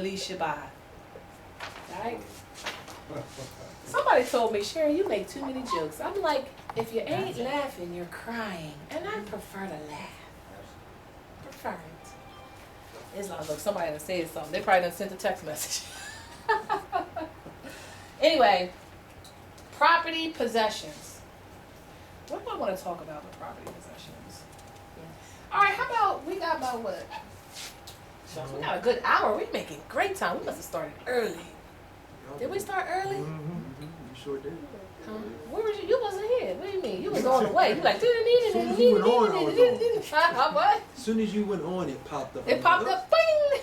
Felicia Bye. Right? Somebody told me, Sharon, you make too many jokes. I'm like, if you ain't laughing, you're crying. And I prefer to laugh. Prefer it. It's like, look, somebody done said something. They probably done sent a text message. Anyway, property possessions. What do I want to talk about with property possessions? All right, how about, we got about what? We got a good hour. We're making great time. We must have started early. Did we start early? Mm-hmm. You sure did. Where was you? You wasn't here. What do you mean? You was on the way. You like, As soon as you went on, I was on. What? As soon as you went on, it popped up. It popped up, bing!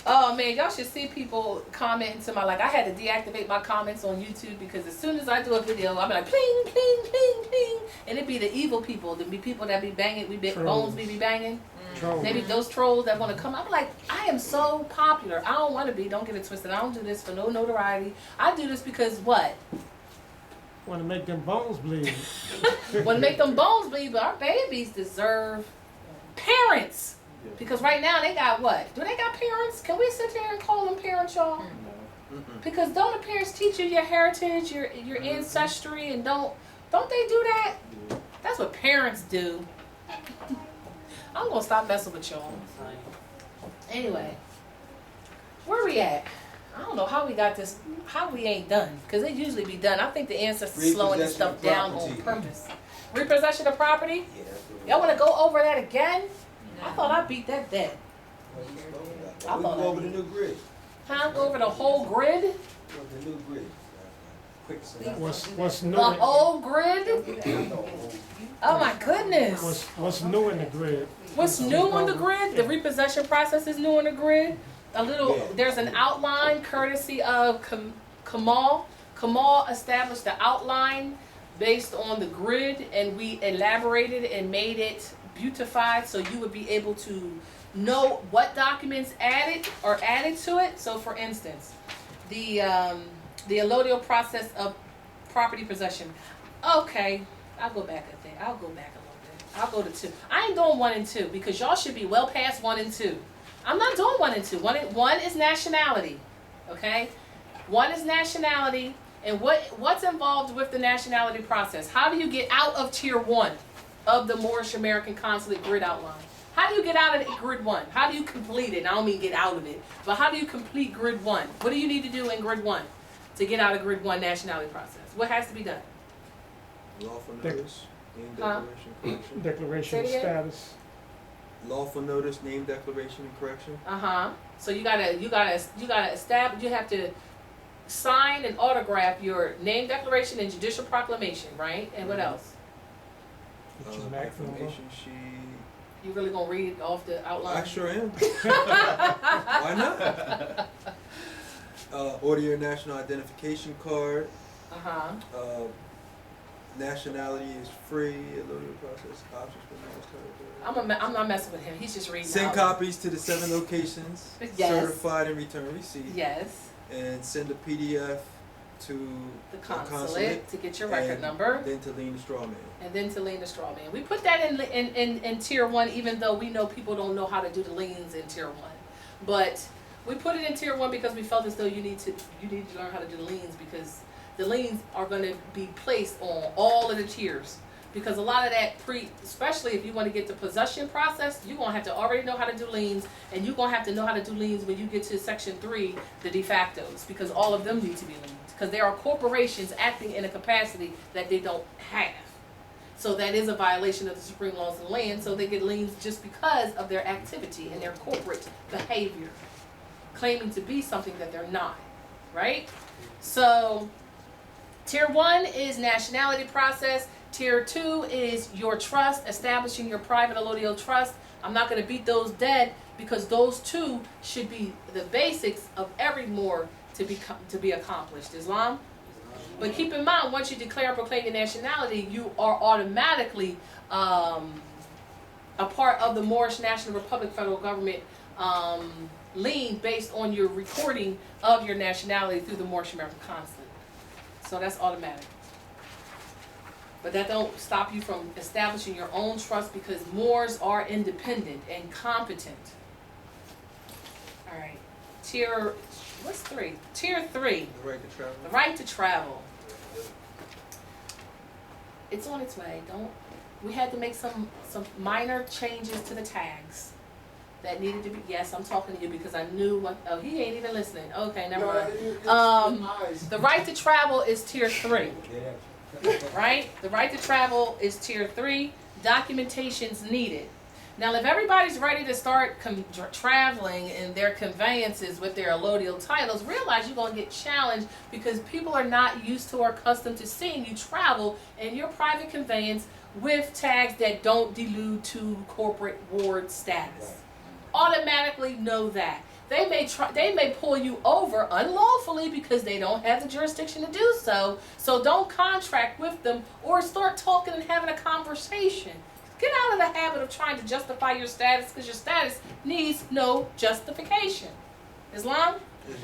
Oh man, y'all should see people commenting to my, like, I had to deactivate my comments on YouTube because as soon as I do a video, I'll be like, pling, pling, pling, pling. And it be the evil people, the people that be banging, bones be banging. Trolls. Maybe those trolls that want to come. I'm like, I am so popular. I don't want to be. Don't get it twisted. I don't do this for no notoriety. I do this because what? Want to make them bones bleed. Want to make them bones bleed, but our babies deserve parents. Because right now they got what? Do they got parents? Can we sit here and call them parents, y'all? No. Because don't the parents teach you your heritage, your ancestry, and don't they do that? That's what parents do. I'm gonna stop messing with y'all. Anyway, where we at? I don't know how we got this, how we ain't done. Because it usually be done. I think the ancestors slowing this stuff down on purpose. Repossession of property? Y'all want to go over that again? I thought I beat that dead. I thought go over the new grid. Huh? Go over the whole grid? The new grid. Quick. What's new? The old grid? Oh my goodness. What's new in the grid? What's new on the grid? The repossession process is new on the grid. There's an outline courtesy of Kamal. Kamal established the outline based on the grid, and we elaborated and made it beautified so you would be able to know what documents added to it. So for instance, the allodial process of property possession. Okay, I'll go back a little bit. I'll go to 2. I ain't doing 1 and 2 because y'all should be well past 1 and 2. I'm not doing 1 and 2. One is nationality, okay? 1 is nationality, and what's involved with the nationality process? How do you get out of tier 1 of the Moorish American Consulate grid outline? How do you get out of grid 1? How do you complete it? And I don't mean get out of it, but how do you complete grid 1? What do you need to do in grid 1 to get out of grid 1 nationality process? What has to be done? Lawful notice, name declaration, correction. Declaration of status. Lawful notice, name declaration, and correction. So you gotta establish. You have to sign and autograph your name declaration and judicial proclamation, right? And what else? Information sheet. You really gonna read off the outline? I sure am. Why not? Order your national identification card. Nationality is free. Allodial process options for non-territory. I'm not messing with him. He's just reading. Send copies to the 7 locations. Yes. Certified and return receipt. Yes. And send a PDF to the consulate to get your record number. Then to lean the straw man. We put that in tier 1, even though we know people don't know how to do the liens in tier 1. But we put it in tier 1 because we felt as though you need to learn how to do the liens, because the liens are going to be placed on all of the tiers. Because a lot of that especially if you want to get the possession process, you're going to have to already know how to do liens, and you're going to have to know how to do liens when you get to section 3, the de factos, because all of them need to be liens. Because there are corporations acting in a capacity that they don't have. So that is a violation of the supreme laws of the land, so they get liens just because of their activity and their corporate behavior, claiming to be something that they're not, right? So tier 1 is nationality process. Tier 2 is your trust, establishing your private allodial trust. I'm not going to beat those dead because those 2 should be the basics of every Moor to be accomplished. Islam? But keep in mind, once you declare and proclaim your nationality, you are automatically a part of the Moorish National Republic federal government lien based on your recording of your nationality through the Moorish American Consulate. So that's automatic. But that don't stop you from establishing your own trust, because Moors are independent and competent. All right. What's 3? Tier 3. The right to travel. The right to travel. It's on its way. We had to make some minor changes to the tags that needed to be. Yes, I'm talking to you because I knew what. Oh, he ain't even listening. Okay, never mind. The right to travel is tier 3. Right? The right to travel is tier 3. Documentation's needed. Now, if everybody's ready to start traveling in their conveyances with their allodial titles, realize you're going to get challenged because people are not used to or accustomed to seeing you travel in your private conveyance with tags that don't delude to corporate ward status. Automatically know that. They may pull you over unlawfully because they don't have the jurisdiction to do so. So don't contract with them or start talking and having a conversation. Get out of the habit of trying to justify your status because your status needs no justification. Islam?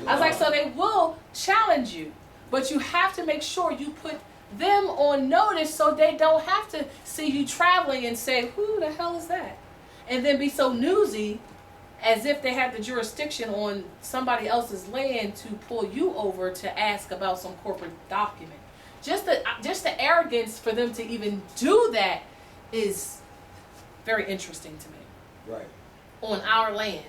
I was like, so they will challenge you, but you have to make sure you put them on notice so they don't have to see you traveling and say, who the hell is that? And then be so newsy as if they have the jurisdiction on somebody else's land to pull you over to ask about some corporate document. Just the arrogance for them to even do that is very interesting to me. Right. On our land.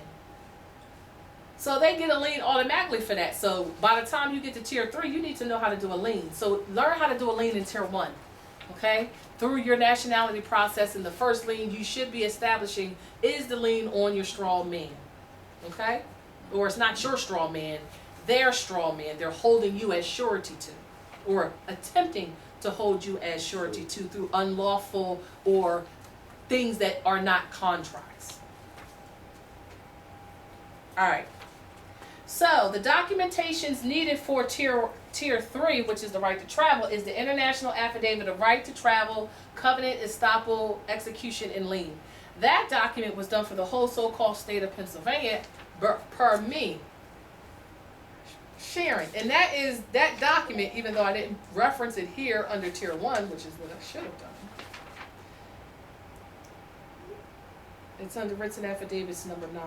So they get a lien automatically for that. So by the time you get to tier 3, you need to know how to do a lien. So learn how to do a lien in tier 1. Okay? Through your nationality process, in the first lien you should be establishing is the lien on your straw man. Okay? Or it's not your straw man, their straw man. They're holding you as surety to, or attempting to hold you as surety to through unlawful or things that are not contracts. All right. So the documentations needed for tier 3, which is the right to travel, is the International Affidavit of Right to Travel, Covenant, Estoppel, Execution, and Lien. That document was done for the whole so-called state of Pennsylvania per me, Sharon. And that document, even though I didn't reference it here under tier 1, which is what I should have done. It's under written affidavits number 9.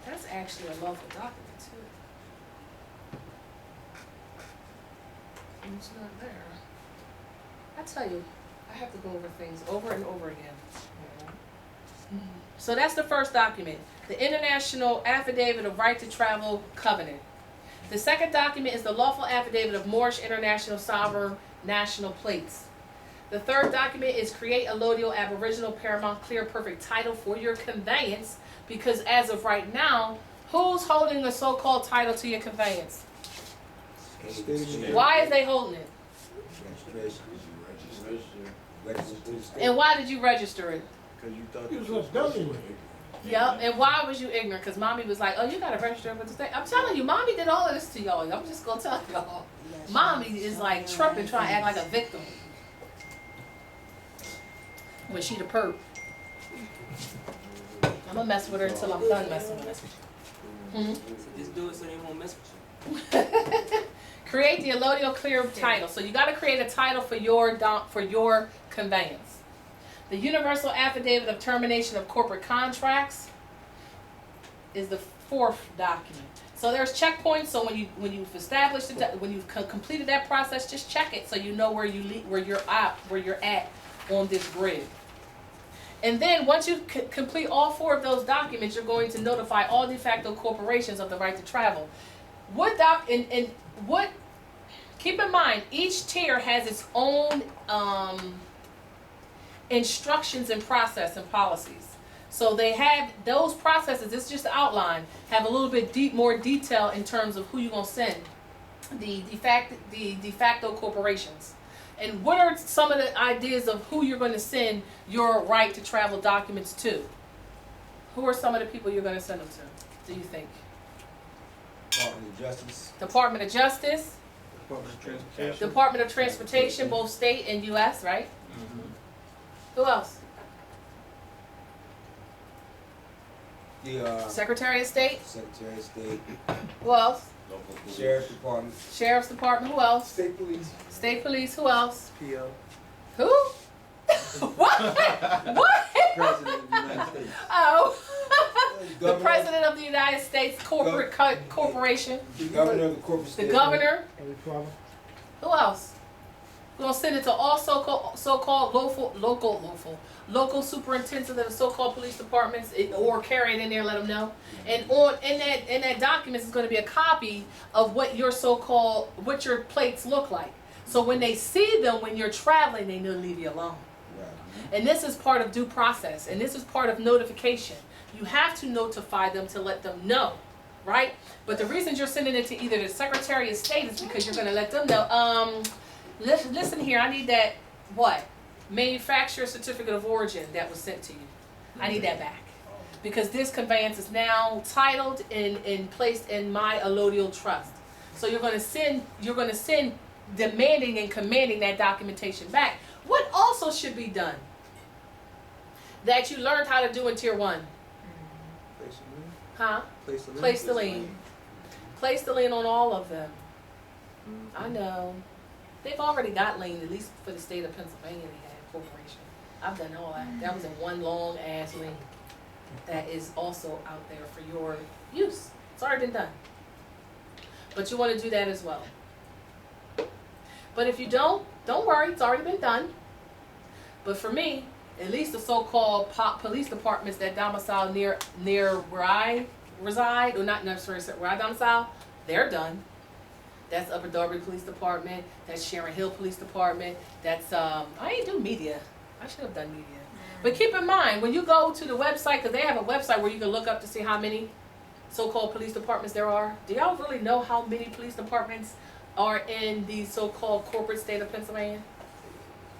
That's actually a lawful document too. And it's not there. I tell you, I have to go over things over and over again. So that's the first document, the International Affidavit of Right to Travel Covenant. The second document is the Lawful Affidavit of Moorish International Sovereign National Plates. The third document is create a allodial aboriginal paramount clear perfect title for your conveyance, because as of right now, who's holding a so-called title to your conveyance? Why is they holding it? And why did you register it? Because you thought He was a dummy. Yep, and why was you ignorant? Because mommy was like, oh, you gotta register it with the state. I'm telling you, mommy did all of this to y'all. I'm just gonna tell y'all. Mommy is like tripping, trying to act like a victim. When she the perp. I'm gonna mess with her until I'm done messing with her. Mm-hmm. So just do it so they won't mess with you. Create the allodial clear title. So you got to create a title for your conveyance. The Universal Affidavit of Termination of Corporate Contracts is the fourth document. So there's checkpoints. So when you've established it, when you've completed that process, just check it so you know where you're at on this grid. And then once you complete all four of those documents, you're going to notify all de facto corporations of the right to travel. Keep in mind, each tier has its own instructions and process and policies. So they have those processes, it's just the outline, have a little bit more detail in terms of who you're going to send, the de facto corporations. And what are some of the ideas of who you're going to send your right to travel documents to? Who are some of the people you're going to send them to, do you think? Department of Justice. Department of Justice, Department of Transportation. Department of Transportation, both state and U.S., right? Mm-hmm. Who else? The Secretary of State. Secretary of State. Who else? Sheriff's Department. Sheriff's Department. Who else? State Police. State Police. Who else? PO. Who? What? What? President of the United States. Oh. United States Corporation, The governor of the corporate the state. governor, Any problem? who else? We're gonna send it to all so-called local superintendents of the so-called police departments, or carry it in there, let them know. And in that document is gonna be a copy of what your what your plates look like. So when they see them when you're traveling, they know to leave you alone. Right. And this is part of due process, and this is part of notification. You have to notify them to let them know, right? But the reason you're sending it to either the Secretary of State is because you're gonna let them know, listen here, I need that, manufacturer certificate of origin that was sent to you. I need that back. Because this conveyance is now titled and placed in my allodial trust. So you're gonna send demanding and commanding that documentation back. What also should be done that you learned how to do in Tier 1? Place the lien. Huh? Place the lien. Place the lien. Place the lien on all of them. I know. They've already got lien, at least for the state of Pennsylvania, they had corporation. I've done all that. That was in one long ass lien that is also out there for your use. It's already been done. But you want to do that as well. But if you don't worry, it's already been done. But for me, at least the so-called police departments that domicile near where I reside, or not necessarily where I domicile, they're done. That's Upper Darby Police Department, that's Sharon Hill Police Department, that's, I ain't do media. I should have done media. But keep in mind, when you go to the website, because they have a website where you can look up to see how many so-called police departments there are. Do y'all really know how many police departments are in the so-called corporate state of Pennsylvania?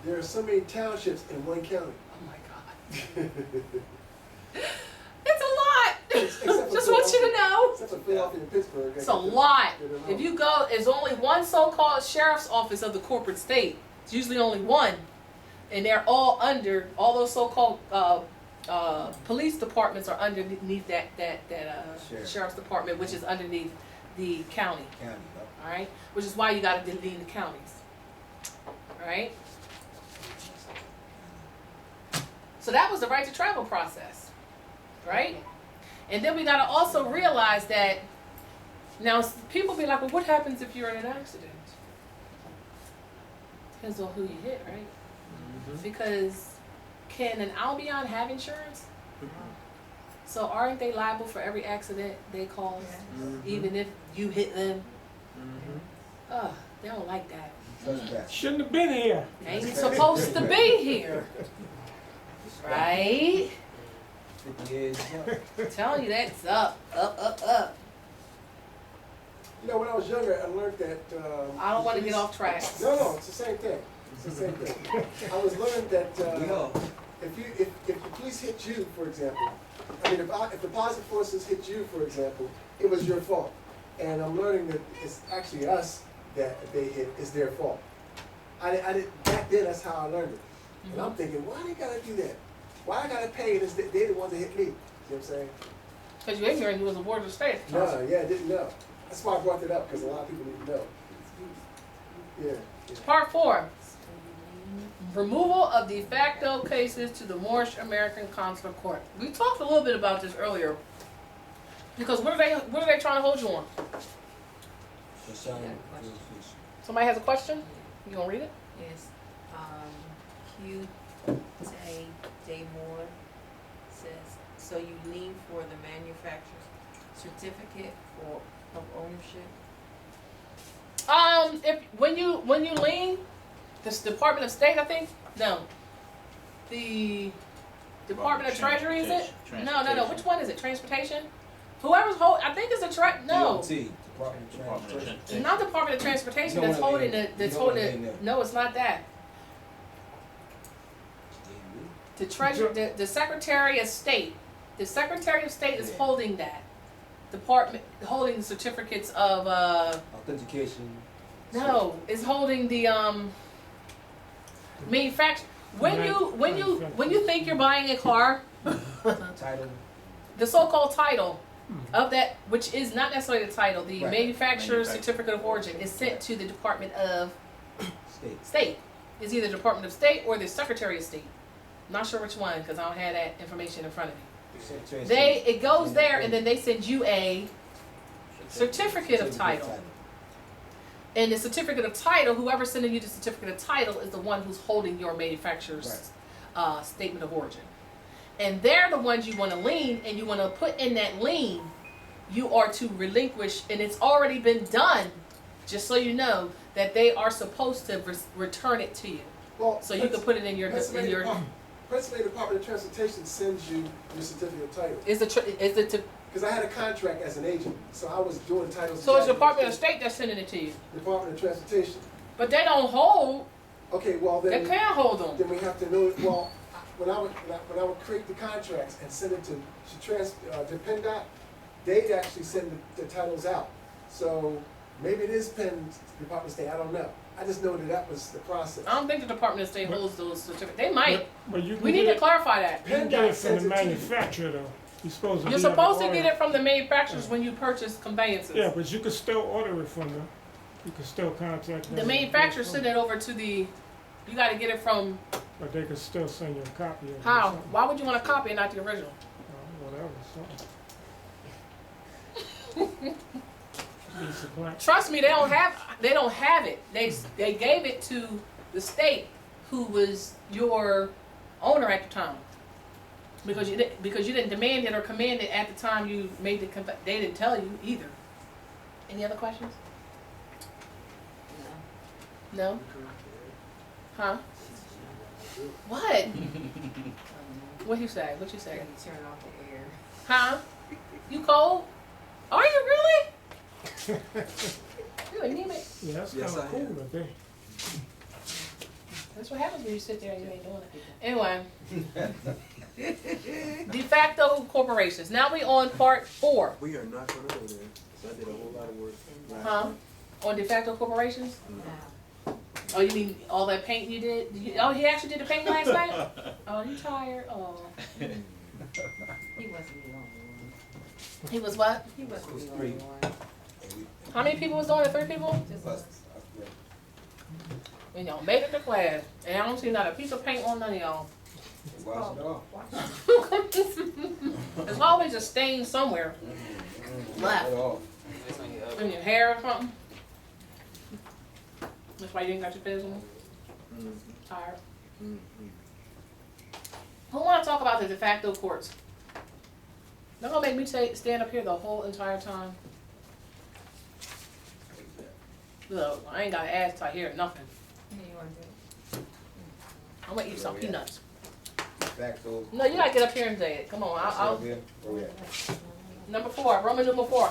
There are so many townships in one county. Oh my God. It's a lot. Except for Just want you to know. Except for Philadelphia and Pittsburgh. It's a lot. If you go, there's only one so-called sheriff's office of the corporate state. It's usually only one. And they're all under, all those so-called police departments are underneath that sheriff's department, which is underneath the county. County, yep. All right, which is why you got to delete the counties. All right. So that was the right to travel process, right? And then we got to also realize that now people be like, well, what happens if you're in an accident? Depends on who you hit, right? Because can an Albion have insurance? So aren't they liable for every accident they cause, even if you hit them? They don't like that. Trespass. Shouldn't have been here. Ain't supposed to be here, right? 50 years. I'm telling you, that's up. You know, when I was younger, I learned that. I don't want to get off track. No, it's the same thing. It's the same thing. I was learning that We all. if the police hit you, for example, I mean, if the positive forces hit you, for example, it was your fault. And I'm learning that it's actually us that they hit is their fault. I did back then. That's how I learned it. And I'm thinking, why they gotta do that? Why I gotta pay? And they the ones that hit me. You know what I'm saying? Because you're ignorant, you was a ward of the state. No, yeah, I didn't know. That's why I brought it up, because a lot of people need to know. Yeah. Part 4. Removal of de facto cases to the Moorish American Consular Court. We talked a little bit about this earlier. Because what are they trying to hold you on? For some, Somebody has a question? You gonna read it? Yes. Q. J. Moore says, so you lean for the manufacturer's certificate of ownership? If when you lean, this Department of State, I think. No. The Department of Treasury, is it? No. Which one is it? Transportation? Whoever's I think it's no. DOT, Department of Transportation. It's not Department of Transportation You don't that's wanna holding lean. it. That's You don't wanna holding lean it. there. No, it's not that. The Treasury, the Secretary of State. The Secretary of State is holding that. Department holding the certificates of Authentication. no, it's holding the manufacture. When you think you're buying a car, Title. the so-called title of that, which is not necessarily the title, the Right. manufacturer's certificate of origin is sent to the Department of State. It's either Department of State or the Secretary of State. I'm not sure which one because I don't have that information in front of me. it goes there and then they send you a certificate of title. And the certificate of title, whoever's sending you the certificate of title is the one who's holding your manufacturer's statement of origin. And they're the ones you want to lien, and you want to put in that lien, you are to relinquish, and it's already been done, just so you know, that they are supposed to return it to you. Well, So you can put it in your, Pennsylvania Department of Transportation sends you your certificate of title. is it to, Because I had a contract as an agent, so I was doing titles. so it's the Department of State that's sending it to you. Department of Transportation. But they don't hold, Okay, well they then, can't hold them. then we have to know, well, when I would create the contracts and send it to PennDOT, they'd actually send the titles out. So maybe it is Penn Department of State, I don't know. I just know that was the process. I don't think the Department of State holds those certificates. They might. But you can We need to clarify that. You can get it from the manufacturer though. You're supposed to. You're supposed to get it from the manufacturers when you purchase conveyances. Yeah, but you can still order it from them. You can still contact them. The manufacturer send it over to the, you gotta get it from, But they can still send you a copy of it. or how? something. Why would you want a copy and not the original? Whatever, something. Piece of blank. Trust me, they don't have it. They gave it to the state who was your owner at the time. Because you didn't demand it or command it at the time you made the they didn't tell you either. Any other questions? No? Huh? What? What you say? What you say? Turn off the air. Huh? You cold? Are you really? You anemic. Yeah, that's Yes, kind I of cool, am. but they. That's what happens when you sit there and you ain't doing it. Anyway. De facto corporations. Now we on part 4. We are not gonna go there, so I did a whole lot of work. Huh? On de facto corporations? Oh, you mean all that paint you did? Oh, he actually did the paint last night? Oh, you tired? Oh. He wasn't the only one. He was what? He wasn't the only one. How many people was doing it? 3 people? Just us. You know, made it to class. And I don't see not a piece of paint on none of y'all. Wash it off. There's always a stain somewhere. Left. Wash it off. In your hair or something. That's why you didn't got your fez on? Tired. Who wanna talk about the de facto courts? They're gonna make me stand up here the whole entire time. Look, I ain't got an ass till I hear nothing. Yeah, you want to do it? I'm gonna eat some peanuts. Facto. No, you gotta get up here and say it. Come on, I'll Where we at? number 4, Roman number 4.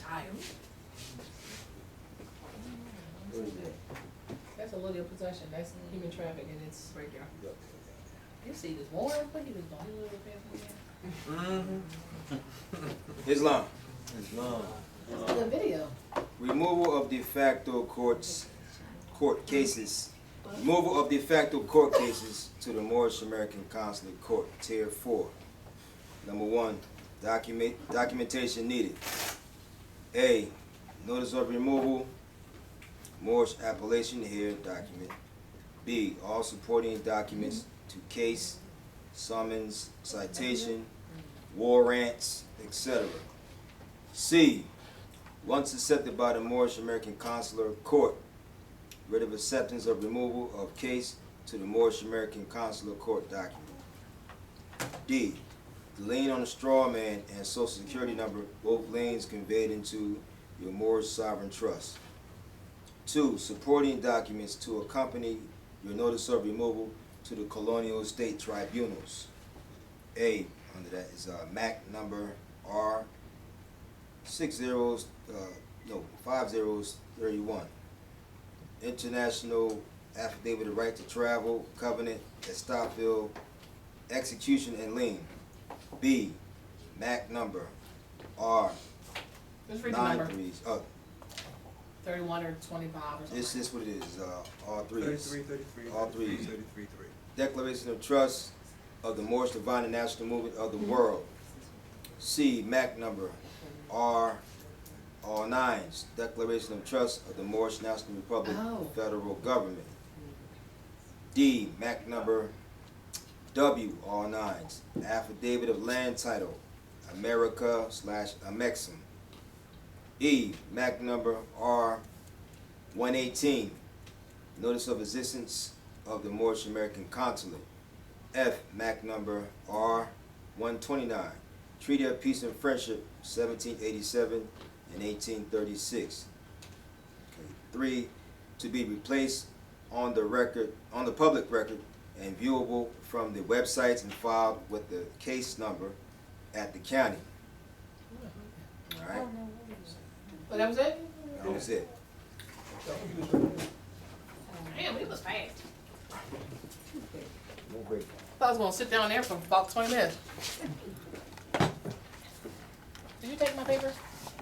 Tired. That's a little possession. That's human trafficking, and it's right there. You see this warm? What he was doing? Islam. That's a good video. Removal of de facto court cases. Removal of de facto court cases to the Moorish American Consular Court, Tier 4. Number 1, documentation needed. A, notice of removal, Moorish appellation here, document. B, all supporting documents to case, summons, citation, warrants, etc. C, once accepted by the Moorish American Consular Court, writ of acceptance of removal of case to the Moorish American Consular Court document. D, the lien on the straw man and social security number, both liens conveyed into your Moorish sovereign trust. 2, supporting documents to accompany your notice of removal to the colonial state tribunals. A, under that is MAC number R 5031. International Affidavit of Right to Travel, Covenant, Estopville, Execution and Lien. B, MAC number R Let's read the number. 93. 31 or 25 or something. This is what it is, all threes. 33. All threes. 33. Declaration of Trust of the Moorish Divine and National Movement of the World. C, MAC number R all nines, Declaration of Trust of the Moorish National Republic, Oh. Federal Government. D, MAC number W, all nines, Affidavit of Land Title, America/Amexim. E, MAC number R-118, Notice of Existence of the Moorish American Consulate. F, MAC number R-129, Treaty of Peace and Friendship, 1787 and 1836. Okay. 3, to be replaced on the record, on the public record, and viewable from the websites and filed with the case number at the county. All right, But that was it? that was it. Damn, it was fast. No break. I was gonna sit down there for about 20 minutes. Did you take my paper?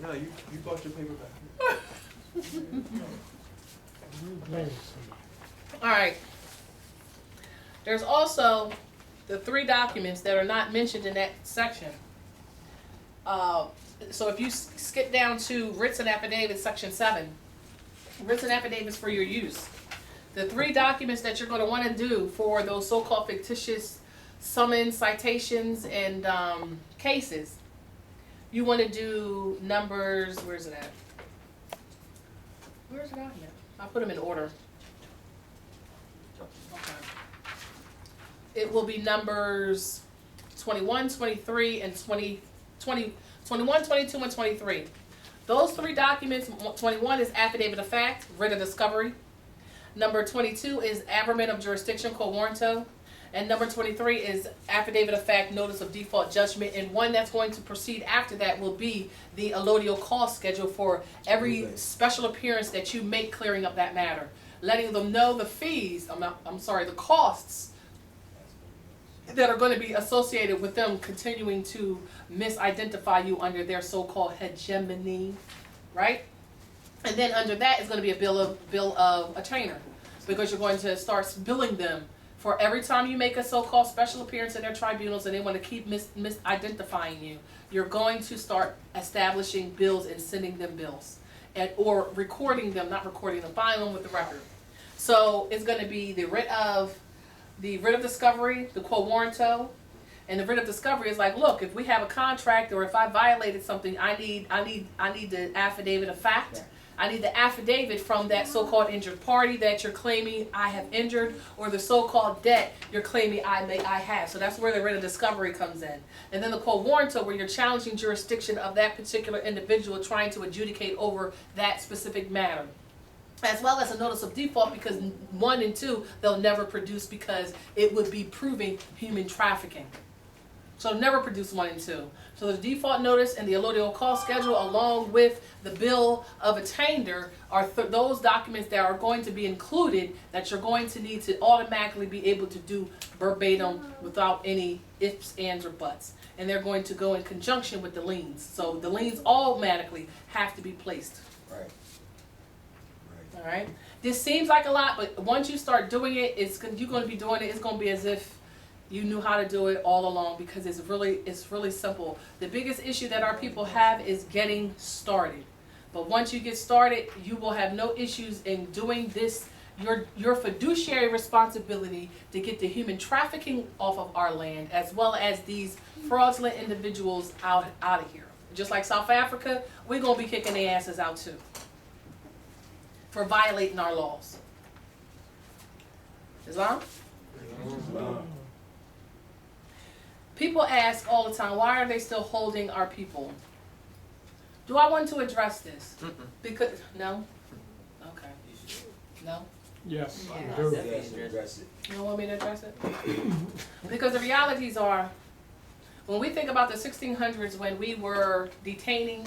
No, you bought your paper back. All right. There's also the 3 documents that are not mentioned in that section. So if you skip down to writs and affidavits, section 7, writs and affidavits for your use. The 3 documents that you're going to want to do for those so-called fictitious summons, citations, and cases, you want to do numbers. Where's it at? Where's it out here? I put them in order. Okay. It will be numbers 21, 23, and 21, 22, and 23. Those 3 documents, 21 is affidavit of fact, writ of discovery. Number 22 is averment of jurisdiction, quo warranto. And number 23 is affidavit of fact, notice of default judgment. And one that's going to proceed after that will be the allodial cost schedule for every special appearance that you make clearing up that matter. Letting them know the fees, the costs that are going to be associated with them continuing to misidentify you under their so-called hegemony, right? And then under that is going to be a bill of attainder, because you're going to start billing them for every time you make a so-called special appearance in their tribunals and they want to keep misidentifying you. You're going to start establishing bills and sending them bills, or recording them, not recording them, filing them with the record. So it's going to be the writ of discovery, the quo warranto. And the writ of discovery is like, look, if we have a contract or if I violated something, I need the affidavit of fact. I need the affidavit from that so-called injured party that you're claiming I have injured, or the so-called debt you're claiming I have. So that's where the writ of discovery comes in. And then the quo warranto, where you're challenging jurisdiction of that particular individual trying to adjudicate over that specific matter. As well as a notice of default, because 1 and 2 they'll never produce because it would be proving human trafficking. So never produce 1 and 2. So the default notice and the allodial cost schedule, along with the bill of attainder, are those documents that are going to be included that you're going to need to automatically be able to do verbatim without any ifs, ands, or buts. And they're going to go in conjunction with the liens. So the liens automatically have to be placed. Right. All right. This seems like a lot, but once you start doing it, you're going to be doing it. It's going to be as if you knew how to do it all along, because it's really simple. The biggest issue that our people have is getting started. But once you get started, you will have no issues in doing this. Your fiduciary responsibility to get the human trafficking off of our land, as well as these fraudulent individuals out of here. Just like South Africa, we're going to be kicking their asses out too for violating our laws. Islam? People ask all the time, why are they still holding our people? Do I want to address this? Because, no? Okay. No? Yes, Yeah. you do. Yes, address it. You don't want me to address it? Because the realities are, when we think about the 1600s, when we were detaining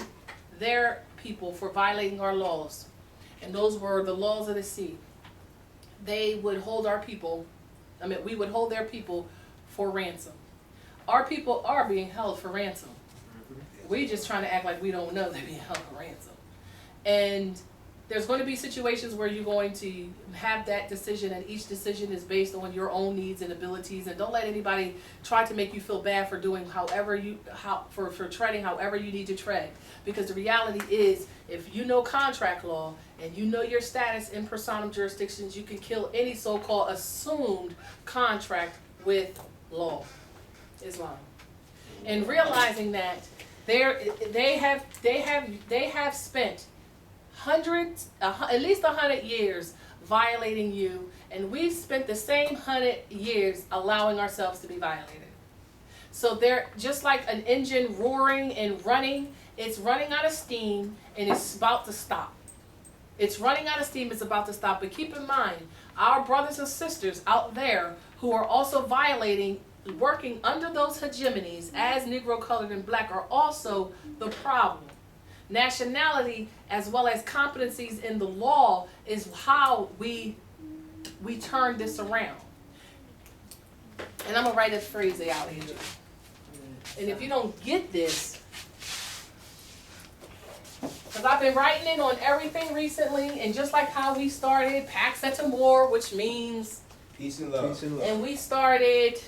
their people for violating our laws, and those were the laws of the sea, they would hold our people, we would hold their people for ransom. Our people are being held for ransom. We're just trying to act like we don't know they're being held for ransom. And There's going to be situations where you're going to have that decision, and each decision is based on your own needs and abilities. And don't let anybody try to make you feel bad for doing for treading however you need to tread. Because the reality is, if you know contract law and you know your status in personam jurisdictions, you can kill any so-called assumed contract with law, Islam. And realizing that they have spent at least 100 years violating you, and we've spent the same 100 years allowing ourselves to be violated. So they're just like an engine roaring and running. It's running out of steam and it's about to stop. It's running out of steam, it's about to stop. But keep in mind, our brothers and sisters out there who are also violating, working under those hegemonies as Negro, colored, and black are also the problem. Nationality as well as competencies in the law is how we turn this around. And I'm gonna write a phrase out here. And if you don't get this, because I've been writing it on everything recently, and just like how we started Pax et Amor, which means Peace and love. and we started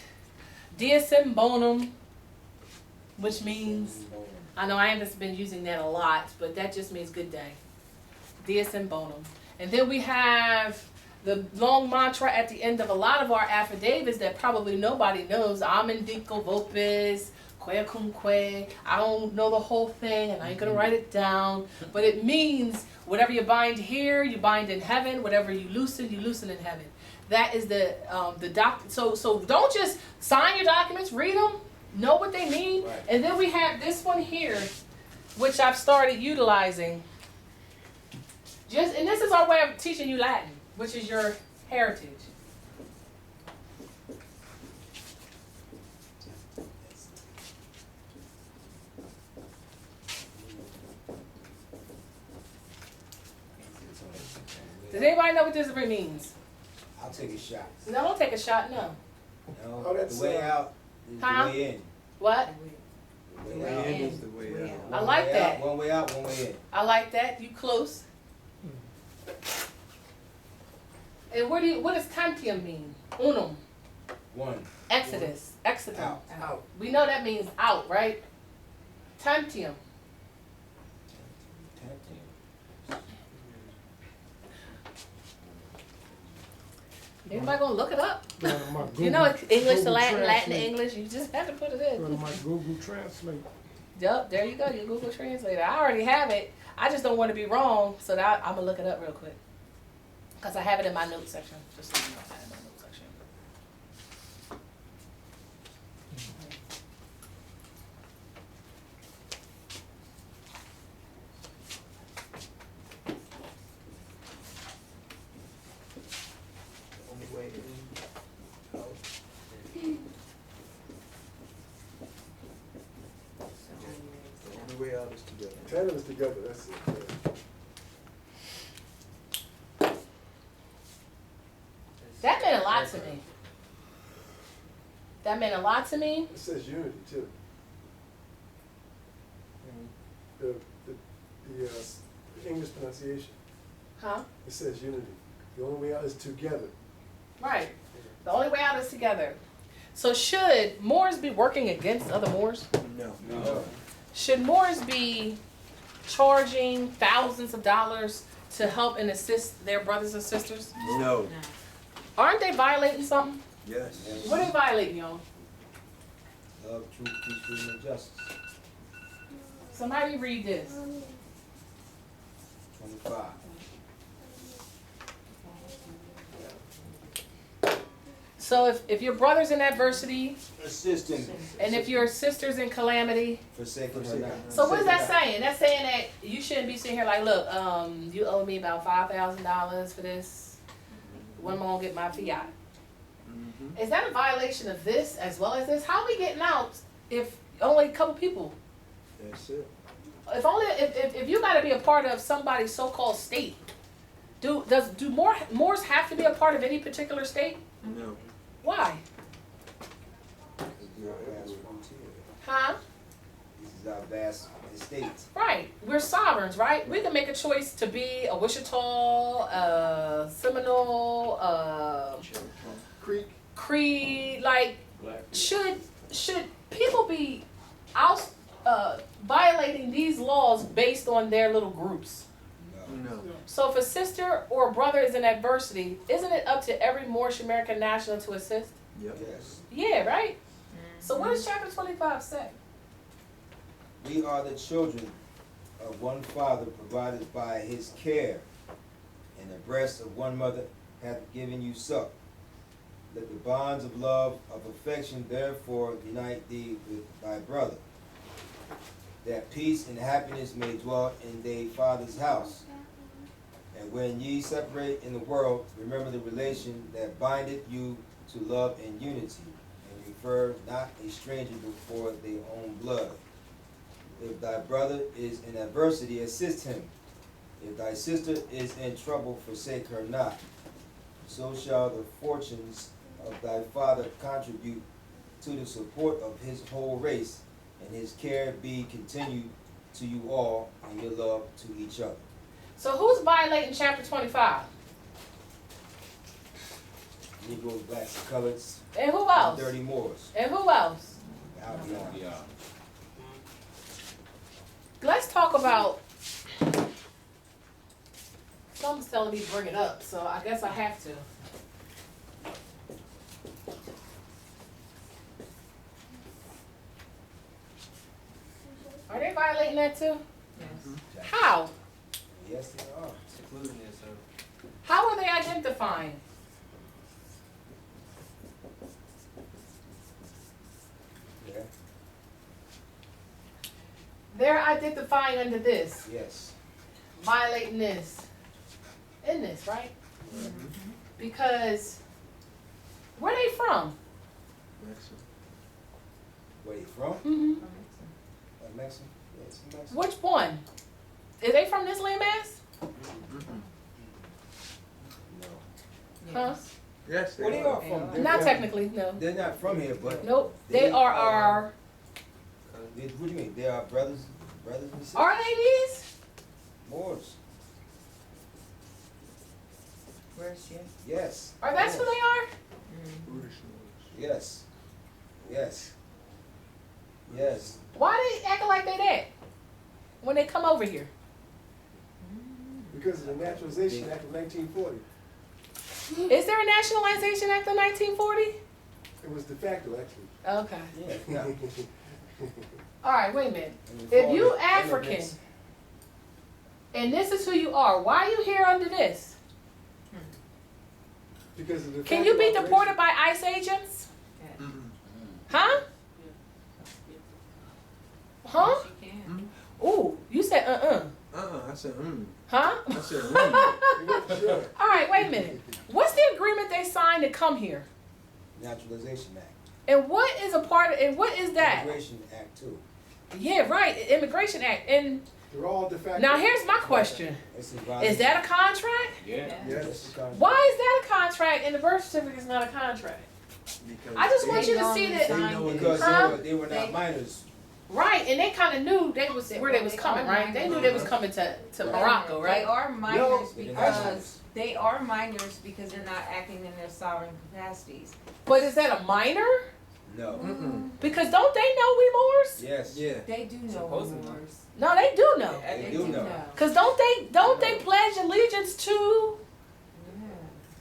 Dies in Bonum, which means, I know I haven't been using that a lot, but that just means good day. Dies in Bonum. And then we have the long mantra at the end of a lot of our affidavits that probably nobody knows. Amen Dinko Vopes, Que Cum Que. I don't know the whole thing, and I ain't gonna write it down. But it means whatever you bind here, you bind in heaven. Whatever you loosen in heaven. That is the doc. So don't just sign your documents, read them, know what they mean. Right. And then we have this one here, which I've started utilizing. And this is our way of teaching you Latin, which is your heritage. Does anybody know what this means? I'll take a shot. No, don't take a shot, no. No, Oh, that's, the way out is Huh? the way in. What? The The way out. way in is the way out. I like One way that. out, one way out, one way in. I like that. You close. And what does tantium mean? Unum. One. Exodus. Exitum. Out. Out. We know that means out, right? Tantium. Anybody gonna look it up? Go to my Google, You know it's English to Google Latin, Latin to Translate. English. You just have to put it Go to in. my Google Translate. Yup, there you go. Your Google Translator. I already have it. I just don't want to be wrong, so that I'm gonna look it up real quick. Cause I have it in my notes section. Just so you know, I have it in my notes section. Only way in, out. The only way out is together. Tandem is together, that's it. Yeah. That meant a lot to me. That meant a lot to me. It says unity too. The English pronunciation, Huh? it says unity. The only way out is together. Right. The only way out is together. So should Moors be working against other Moors? No. No. Should Moors be charging thousands of dollars to help and assist their brothers and sisters? No. Aren't they violating something? Yes. What are they violating, y'all? Love, truth, peace, freedom, and justice. Somebody read this. 25. So if your brother's in adversity, Assisting. and if your sister's in calamity, Forsaking her not. so what is that saying? That's saying that you shouldn't be sitting here like, look, you owe me about $5,000 for this. When am I gonna get my fiat? Is that a violation of this as well as this? How are we getting out if only a couple people? That's it. If you got to be a part of somebody's so-called state, do Moors have to be a part of any particular state? No. Why? This is our vast frontier. Huh? This is our vast United States. Right. We're sovereigns, right? We can make a choice to be a Wichita, Seminole, Creek. Creed. Like, should people be out violating these laws based on their little groups? No. So if a sister or a brother is in adversity, isn't it up to every Moorish American national to assist? Yes. Yeah, right? So what does chapter 25 say? We are the children of one Father, provided by his care, and the breast of one mother hath given you suck. Let the bonds of love, of affection, therefore unite thee with thy brother, that peace and happiness may dwell in thy father's house. And when ye separate in the world, remember the relation that bindeth you to love and unity, and refer not a stranger before their own blood. If thy brother is in adversity, assist him. If thy sister is in trouble, forsake her not. So shall the fortunes of thy father contribute to the support of his whole race, and his care be continued to you all, and your love to each other. So who's violating chapter 25? Negroes, blacks, and coloreds, And who else? dirty Moors. And who else? Out beyond. Let's talk about, someone's telling me to bring it up, so I guess I have to. Are they violating that too? Yes. How? Yes, they are. Seclusion is, How are they identifying? Yeah. They're identifying under this, Yes. violating this, in this, right? Because, where they from? Where you from? Mm-hmm. Mexican? Yes, Mexican. Which one? Is they from this landmass? No. Huh? Yes, Well, they are from. they're Not from- technically, no. They're not from here, but. Nope. They are our. What do you mean? They are brothers and sisters? Are they these? Moors. Where's she? Yes. Are that who they are? Yes. Yes. Yes. Why they acting like they that when they come over here? Because of the Naturalization Act of 1940. Is there a Nationalization Act of 1940? It was de facto, actually. Okay. Yeah. All right. Wait a minute. And If before you the African immigrants- and this is who you are, why are you here under this? Because of the Can you be deported by ICE agents? Huh? Huh? She can. Ooh, you said I said, Huh? I said, Sure. All right, wait a minute. What's the agreement they signed to come here? Naturalization Act. And what is a part of, and what is that? Immigration Act too. Yeah, right, Immigration Act. And They're all de facto. now here's my question. It's Is that a contract? Yeah. Yes. Why is that a contract and the birth certificate is not a contract? I just want you to see that, Because Huh? they were not minors. right, and they kind of knew they was where they was coming, right? They knew they was coming to Morocco, They right? are minors They didn't because they are minors because they're not acting in their sovereign capacities. But is that a minor? No. Because don't they know we Moors? Yes. Yeah. They do know Supposedly. wars. No, they do know. They do know. Cause don't they pledge allegiance to?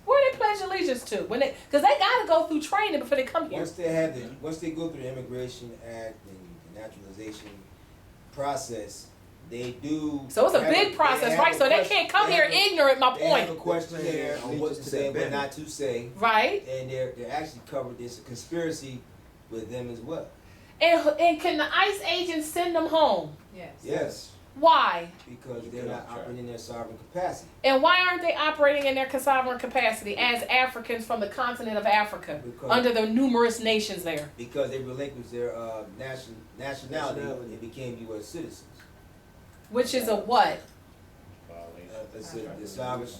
Where they pledge allegiance to? When they, cause they gotta go through training before they come here. Once they go through the Immigration Act and the naturalization process, they do. So it's a have big process, right? So they can't come here ignorant. My They have a point, questionnaire On on what what to to say, say, what what not not to say, right? and they're actually covered. There's a conspiracy with them as well. And can the ICE agents send them home? Yes. Yes, Why? because they're not operating in their sovereign capacity. And why aren't they operating in their sovereign capacity as Africans from the continent of Africa Because- under the numerous nations there? Because they relinquished their nationality and became U.S. citizens. Which is a what? The salvage.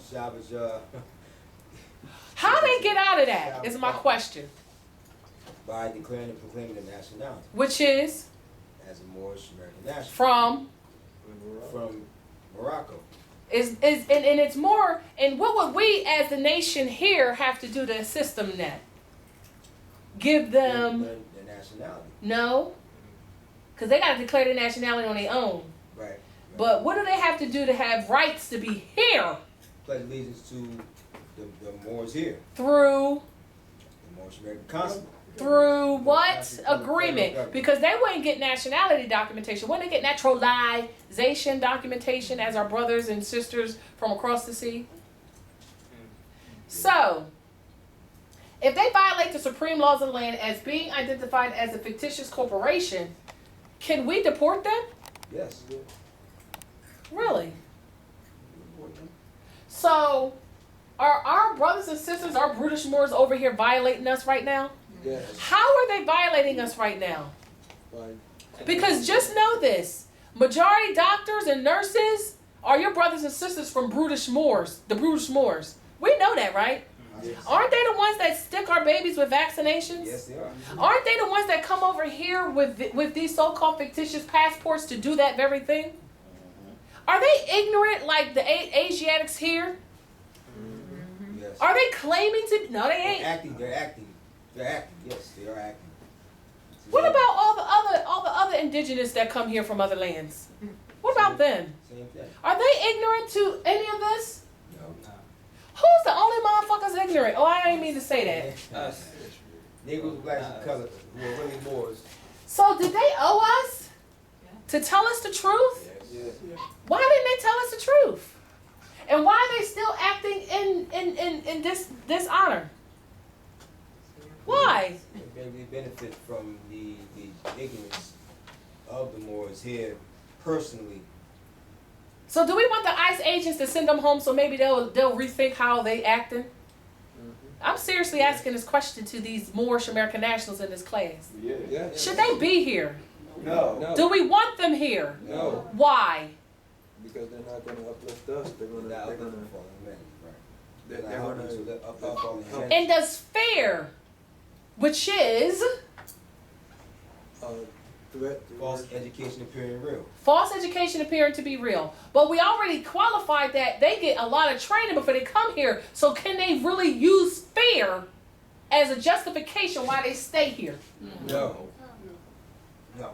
How they get out of that is my question. By declaring and proclaiming their nationality Which is as a Moorish American national from from Morocco. is and it's more. And what would we as the nation here have to do to assist them in that? Give them Their nationality. no, because they got to declare their nationality on their own. Right. But what do they have to do to have rights to be here Pledge allegiance to the Moors here, through the Moorish American consulate. what agreement? Because they wouldn't get nationality documentation. Wouldn't they get naturalization documentation as our brothers and sisters from across the sea? So, if they violate the supreme laws of the land as being identified as a fictitious corporation, can we deport them? Yes. Really? So, are our brothers and sisters, our brutish Moors over here violating us right now? Yes. How are they violating us right now? Because just know this, majority doctors and nurses are your brothers and sisters from brutish Moors, the brutish Moors. We know that, right? Yes. Aren't they the ones that stick our babies with vaccinations? Yes, they are. Aren't they the ones that come over here with these so-called fictitious passports to do that very thing? Are they ignorant like the Asiatics here? Yes. Are they claiming to? No, they ain't. They're acting. Yes, they are acting. What about all the other indigenous that come here from other lands? What about them? Same thing. Are they ignorant to any of this? No. Who's the only motherfuckers ignorant? Oh, I didn't mean to say that. Us. Negroes, blacks, and colors who are really Moors. So did they owe us to tell us the truth? Yes. Why didn't they tell us the truth? And why are they still acting in dishonor? Why? They benefit from the ignorance of the Moors here personally. So do we want the ICE agents to send them home so maybe they'll rethink how they acting? I'm seriously asking this question to these Moorish American nationals in this class. Yeah. Should they be here? No. Do we want them here? No. Why? Because they're not going to uplift us. They're going to. They're They're going gonna to. fall in man, right. They're They're going going to. to uplift all the hands. And does fair, which is Threat. False education appearing real. false education appearing to be real, but we already qualified that they get a lot of training before they come here. So can they really use fair as a justification why they stay here? No. No.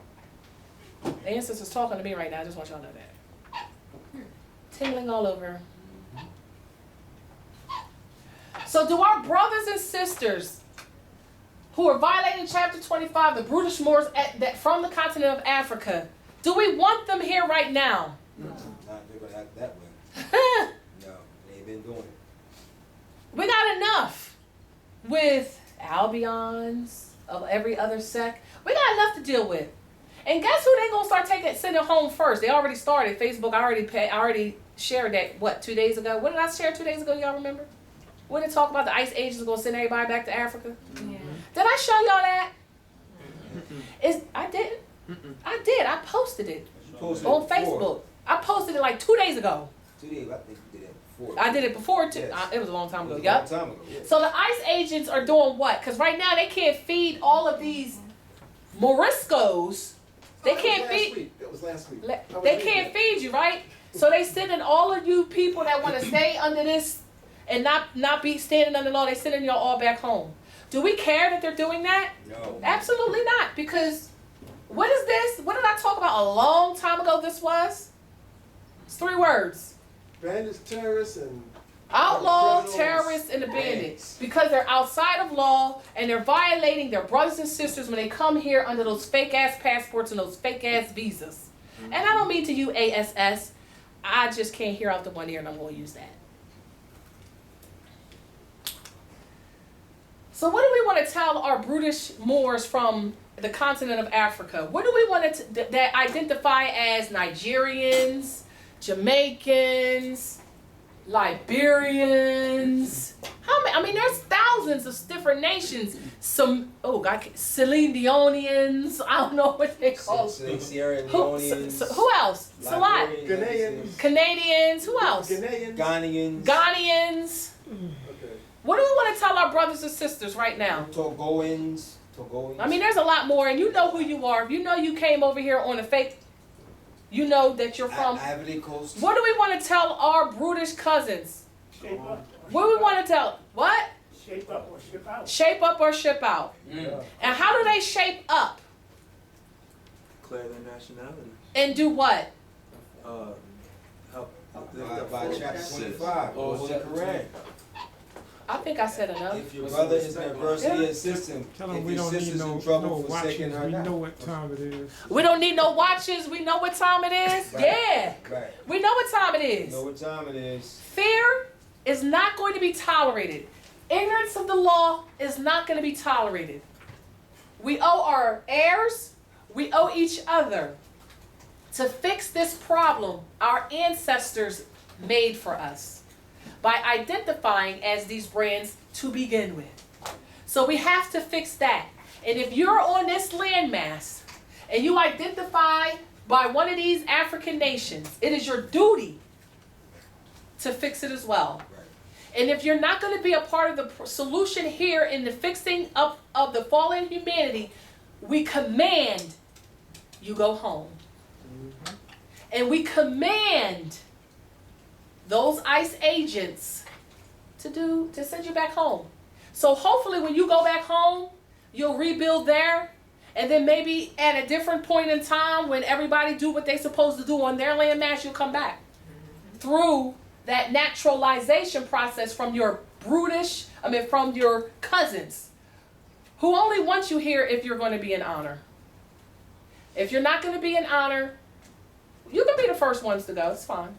The ancestors talking to me right now. I just want y'all to know that. Tingling all over. So do our brothers and sisters who are violating Chapter 25, the brutish Moors from the continent of Africa, do we want them here right now? Not they're going to act that way. No. They've been doing it. We got enough with Albions of every other sect. We got enough to deal with. And guess who they gonna start sending home first? They already started. Facebook, I already shared that, 2 days ago? What did I share 2 days ago, y'all remember? What did it talk about the ICE agents gonna send everybody back to Africa? Yeah. Did I show y'all that? I didn't. I did. I posted it Posted on it before. Facebook. I posted it like 2 days ago. 2 days, I think you did it before. I did it before too. Yes. It was a long time It ago. was a Yup. long time ago, yes. So the ICE agents are doing what? Because right now they can't feed all of these Moriscos. They can't feed. That was last week. They can't feed you, right? So they sending all of you people that want to stay under this and not be standing under law. They sending y'all all back home. Do we care that they're doing that? No. Absolutely not. Because what is this? What did I talk about a long time ago? This was. It's 3 words. Bandits, terrorists, and Outlaw, criminals, terrorists, and the bandits. Because they're outside of law and they're violating their brothers and sisters when they come here under those fake ass passports and those fake ass visas. And I don't mean to you ASS. I just can't hear out the one ear and I'm going to use that. So what do we want to tell our brutish Moors from the continent of Africa? What do we want to that identify as Nigerians, Jamaicans, Liberians? How many? I mean, there's thousands of different nations. Celine Dionians. I don't know what they call. Sierra Who Leoneans. who else? It's a lot. Ghanaians. Canadians. Who else? Ghanaians. Ghanaians. Okay. What do we want to tell our brothers and sisters right now? Togoans. Togolians. I mean, there's a lot more, and you know who you are. If you know you came over here on a fake, you know that you're from. Ivory Coast. What do we want to tell our brutish cousins? Shape up. What do we want to tell? What? Shape up or ship out. Shape up or ship out. Mm. And how do they shape up? Declare their nationality. And do what? Help By chapter 25. Oh, Holy Quran. I think I said enough. If your brother is an adversity assistant, Tell them if we your don't need sister's no in trouble, watches. forsaking her We not. know what time it is. We don't need no watches. We know what time it is. Right. Yeah. Right. We know what time it You is. know what time it is. Fear is not going to be tolerated. Ignorance of the law is not going to be tolerated. We owe our heirs, we owe each other to fix this problem our ancestors made for us by identifying as these brands to begin with. So we have to fix that. And if you're on this landmass and you identify by one of these African nations, it is your duty to fix it as well. And if you're not going to be a part of the solution here in the fixing up of the fallen humanity, we command you go home. And we command those ICE agents to send you back home. So hopefully when you go back home, you'll rebuild there. And then maybe at a different point in time when everybody do what they're supposed to do on their landmass, you'll come back. Through that naturalization process from your from your cousins, who only want you here if you're going to be in honor. If you're not going to be in honor, you can be the first ones to go. It's fine.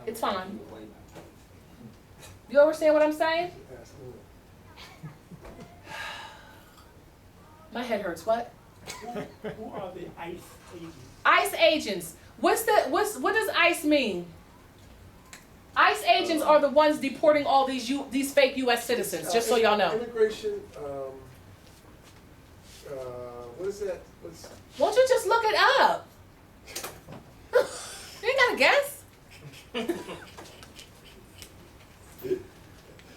It's fine. You understand what I'm saying? Absolutely. My head hurts. What? Who are the ICE agents? ICE agents. What does ICE mean? ICE agents are the ones deporting all these fake U.S. citizens. Just so y'all know. Immigration. What is that? Won't you just look it up? You ain't gotta guess.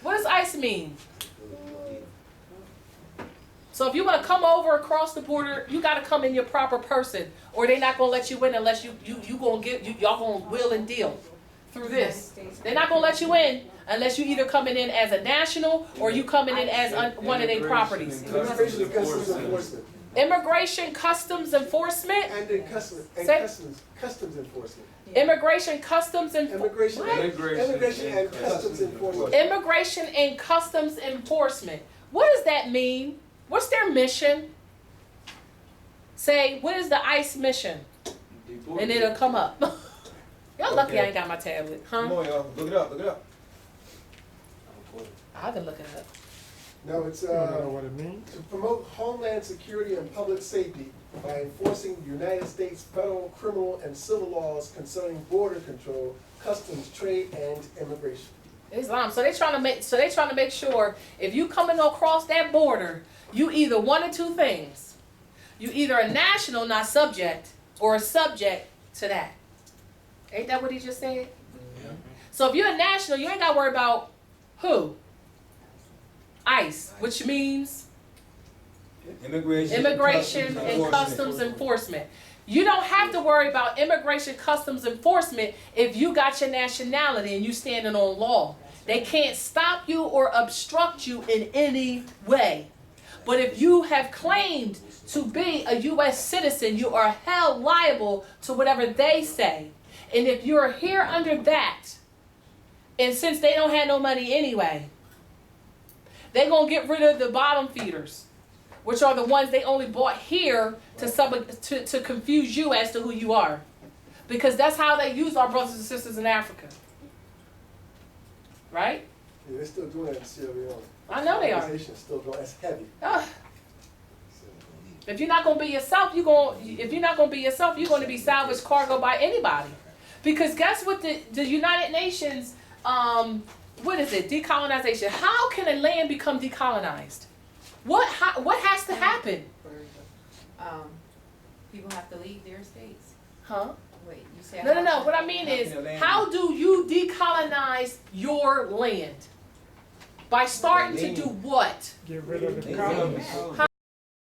What does ICE mean? So if you want to come over across the border, you got to come in your proper person, or they're not gonna let you in unless y'all gonna will and deal through this. They're not gonna let you in unless you either coming in as a national or you coming in as one of their properties. Immigration and Customs Enforcement. Immigration Customs Enforcement. And then customs enforcement. Immigration Customs Immigration What? and Customs Enforcement. Immigration and Customs Enforcement. What does that mean? What's their mission? Say, what is the ICE mission? And it'll come up. Y'all lucky I ain't got my tablet, huh? Come on, y'all. Look it up. Look it up. I can look it up. No, it's You don't know what it means? to promote homeland security and public safety by enforcing United States federal, criminal, and civil laws concerning border control, customs, trade, and immigration. Islam. So they trying to make sure if you coming across that border, you either one or two things. You either a national, not subject, or a subject to that. Ain't that what he just said? Yeah. So if you're a national, you ain't got to worry about who? ICE, which means Immigration and Customs Enforcement. You don't have to worry about Immigration Customs Enforcement if you got your nationality and you standing on law. They can't stop you or obstruct you in any way. But if you have claimed to be a U.S. citizen, you are held liable to whatever they say. And if you're here under that, and since they don't have no money anyway, they're going to get rid of the bottom feeders, which are the ones they only bought here to confuse you as to who you are. Because that's how they use our brothers and sisters in Africa. Right? Yeah, they're still doing that in Sierra Leone. I know they are. Organization's still going. It's heavy. If you're not going to be yourself, you're going to be salvaged cargo by anybody. Because guess what the United Nations, what is it, decolonization. How can a land become decolonized? What has to happen? People have to leave their states. Huh? Wait, you said. No. What I mean is, how do you decolonize your land? By starting to do what? Get rid of the They- colonies. they-